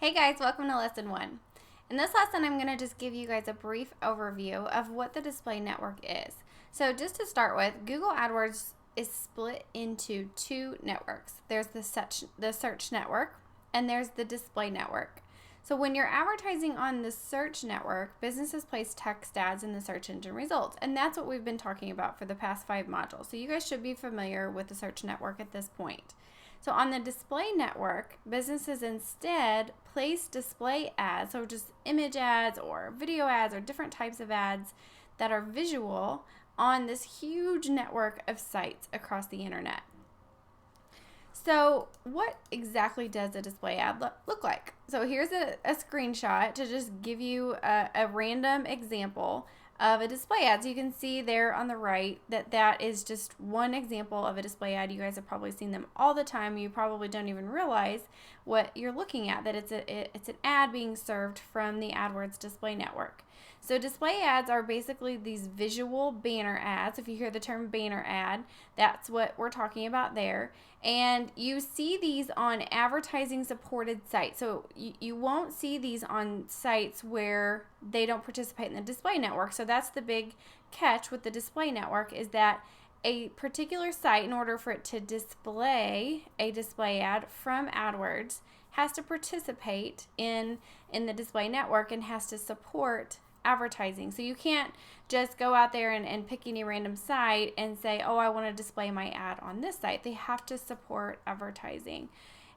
Hey guys, welcome to lesson 1. In this lesson, I'm going to just give you guys a brief overview of what the display network is. So just to start with, Google AdWords is split into two networks. There's the search network and there's the display network. So when you're advertising on the search network, businesses place text ads in the search engine results. And that's what we've been talking about for the past 5 modules. So you guys should be familiar with the search network at this point. So on the display network, businesses instead place display ads, so just image ads or video ads or different types of ads that are visual on this huge network of sites across the internet. So what exactly does a display ad look like? So here's a screenshot to just give you a random example of a display ad. So you can see there on the right that is just one example of a display ad. You guys have probably seen them all the time. You probably don't even realize what you're looking at, that it's an ad being served from the AdWords display network. So display ads are basically these visual banner ads. If you hear the term banner ad, that's what we're talking about there. And you see these on advertising supported sites. So you won't see these on sites where they don't participate in the display network. So that's the big catch with the display network, is that a particular site, in order for it to display a display ad from AdWords, has to participate in the display network and has to support advertising. So you can't just go out there and pick any random site and say, oh, I want to display my ad on this site. They have to support advertising.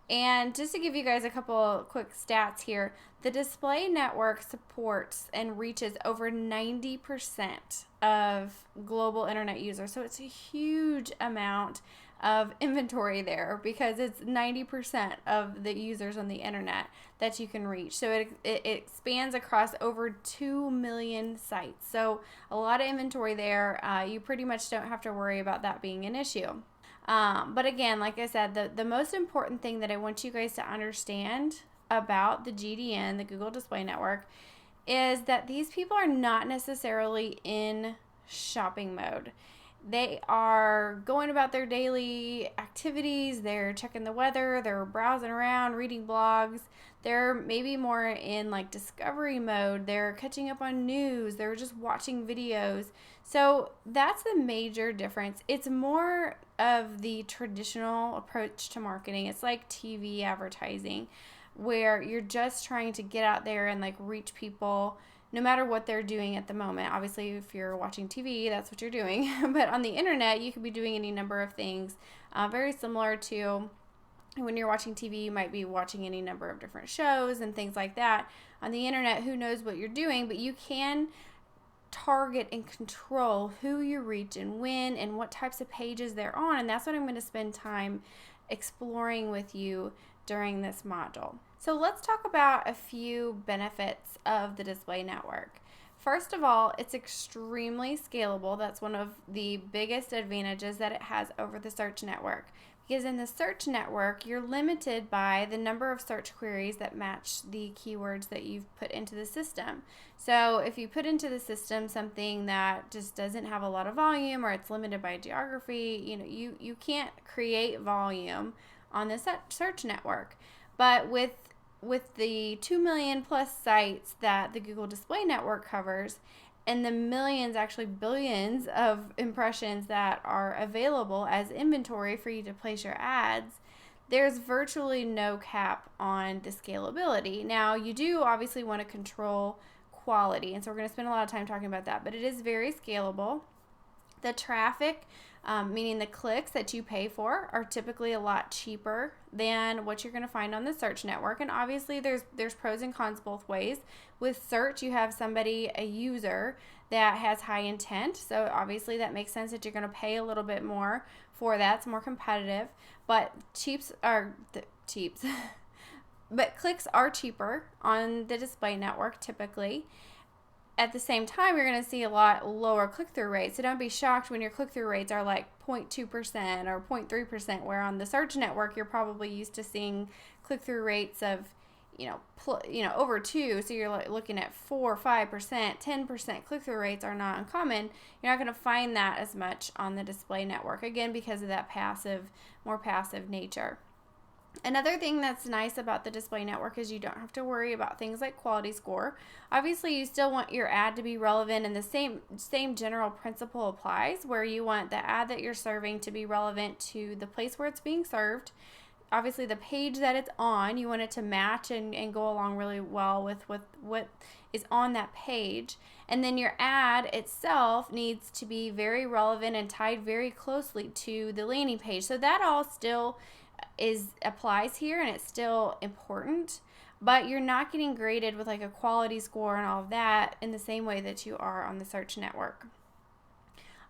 And just to give you guys a couple quick stats here, the display network supports and reaches over 90% of global internet users. So it's a huge amount of inventory there, because it's 90% of the users on the internet that you can reach. So it spans across over 2 million sites. So a lot of inventory there. You pretty much don't have to worry about that being an issue. But again, like I said, the most important thing that I want you guys to understand about the GDN, the Google Display Network, is that these people are not necessarily in shopping mode. They are going about their daily activities. They're checking the weather. They're browsing around, reading blogs. They're maybe more in like discovery mode. They're catching up on news. They're just watching videos. So that's the major difference. It's more of the traditional approach to marketing. It's like TV advertising, where you're just trying to get out there and like reach people no matter what they're doing at the moment. Obviously, if you're watching TV, that's what you're doing. But on the internet, you could be doing any number of things. Very similar to when you're watching TV, you might be watching any number of different shows and things like that. On the internet, who knows what you're doing, but you can target and control who you reach and when and what types of pages they're on. And that's what I'm going to spend time exploring with you during this module. So let's talk about a few benefits of the display network. First of all, it's extremely scalable. That's one of the biggest advantages that it has over the search network. Because in the search network, you're limited by the number of search queries that match the keywords that you've put into the system. So if you put into the system something that just doesn't have a lot of volume, or it's limited by geography, you can't create volume on the search network. But with the 2 million plus sites that the Google Display Network covers, and the millions, actually billions of impressions that are available as inventory for you to place your ads, there's virtually no cap on the scalability. Now, you do obviously want to control quality, and so we're going to spend a lot of time talking about that, but it is very scalable. The traffic, meaning the clicks that you pay for, are typically a lot cheaper than what you're going to find on the search network. And obviously there's pros and cons both ways. With search, you have a user that has high intent. So obviously that makes sense that you're going to pay a little bit more for that. It's more competitive. But but clicks are cheaper on the display network typically. At the same time, you're going to see a lot lower click-through rates. So don't be shocked when your click-through rates are like 0.2% or 0.3%, where on the search network, you're probably used to seeing click-through rates of, over 2. So you're looking at 4, 5%, 10% click-through rates are not uncommon. You're not going to find that as much on the display network, again, because of that more passive nature. Another thing that's nice about the display network is you don't have to worry about things like quality score. Obviously, you still want your ad to be relevant, and the same general principle applies, where you want the ad that you're serving to be relevant to the place where it's being served. Obviously, the page that it's on, you want it to match and go along really well with what is on that page. And then your ad itself needs to be very relevant and tied very closely to the landing page. So that all still applies here, and it's still important, but you're not getting graded with like a quality score and all of that in the same way that you are on the search network.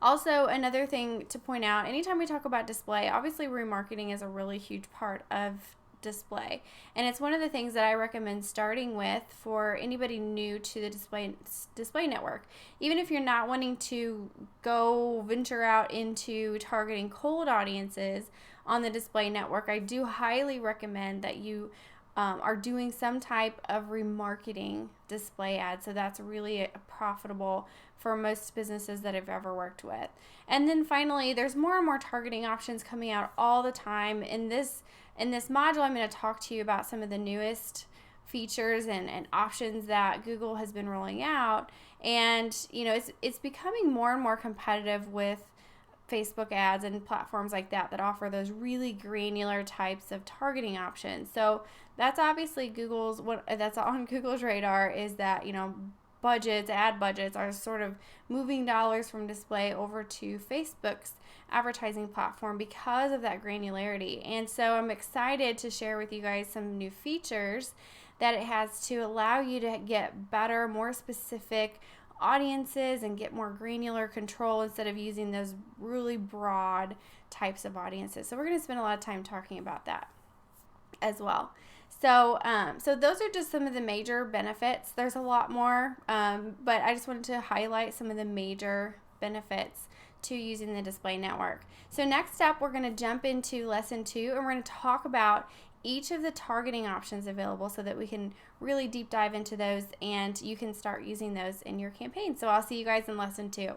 Also, another thing to point out, anytime we talk about display, obviously remarketing is a really huge part of display, and it's one of the things that I recommend starting with for anybody new to the display network. Even if you're not wanting to go venture out into targeting cold audiences on the display network, I do highly recommend that you are doing some type of remarketing display ads. So that's really profitable for most businesses that I've ever worked with. And then finally, there's more and more targeting options coming out all the time. In this module, I'm going to talk to you about some of the newest features and options that Google has been rolling out. And it's becoming more and more competitive with Facebook ads and platforms like that offer those really granular types of targeting options. So that's obviously that's on Google's radar, is that ad budgets are sort of moving dollars from display over to Facebook's advertising platform because of that granularity. And so I'm excited to share with you guys some new features that it has to allow you to get better, more specific audiences and get more granular control instead of using those really broad types of audiences. So we're going to spend a lot of time talking about that as well. So those are just some of the major benefits. There's a lot more, but I just wanted to highlight some of the major benefits to using the display network. So next up, we're going to jump into lesson 2, and we're going to talk about each of the targeting options available so that we can really deep dive into those and you can start using those in your campaign. So I'll see you guys in lesson 2.